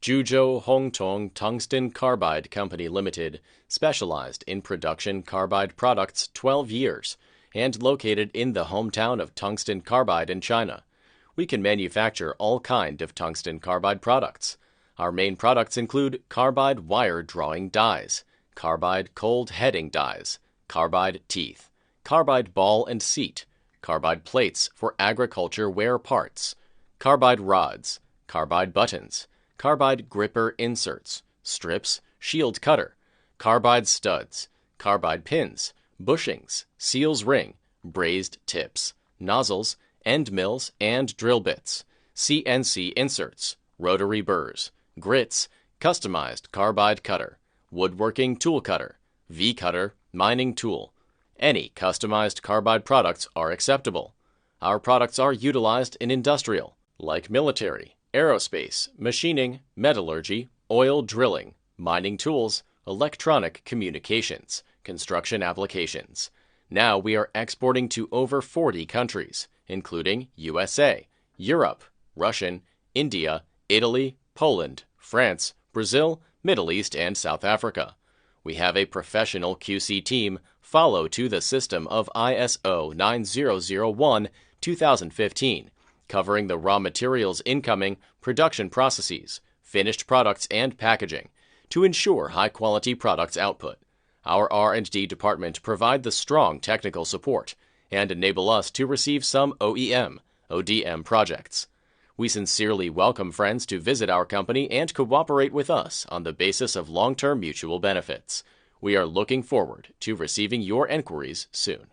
Juzhou Hongtong Tungsten Carbide Company Limited, specialized in production carbide products 12 years, and located in the hometown of tungsten carbide in China. We can manufacture all kind of tungsten carbide products. Our main products include carbide wire drawing dies, carbide cold heading dies, carbide teeth, carbide ball and seat, carbide plates for agriculture wear parts, carbide rods, carbide buttons, carbide gripper inserts, strips, shield cutter, carbide studs, carbide pins, bushings, seals ring, brazed tips, nozzles, end mills and drill bits, CNC inserts, rotary burrs, grits, customized carbide cutter, woodworking tool cutter, V-cutter, mining tool. Any customized carbide products are acceptable. Our products are utilized in industrial, like military, aerospace, machining, metallurgy, oil drilling, mining tools, electronic communications, construction applications. Now we are exporting to over 40 countries, including USA, Europe, Russian, India, Italy, Poland, France, Brazil, Middle East, and South Africa. We have a professional QC team follow to the system of ISO 9001-2015, covering the raw materials incoming, production processes, finished products, and packaging, to ensure high-quality products output. Our R&D department provide the strong technical support and enable us to receive some OEM, ODM projects. We sincerely welcome friends to visit our company and cooperate with us on the basis of long-term mutual benefits. We are looking forward to receiving your inquiries soon.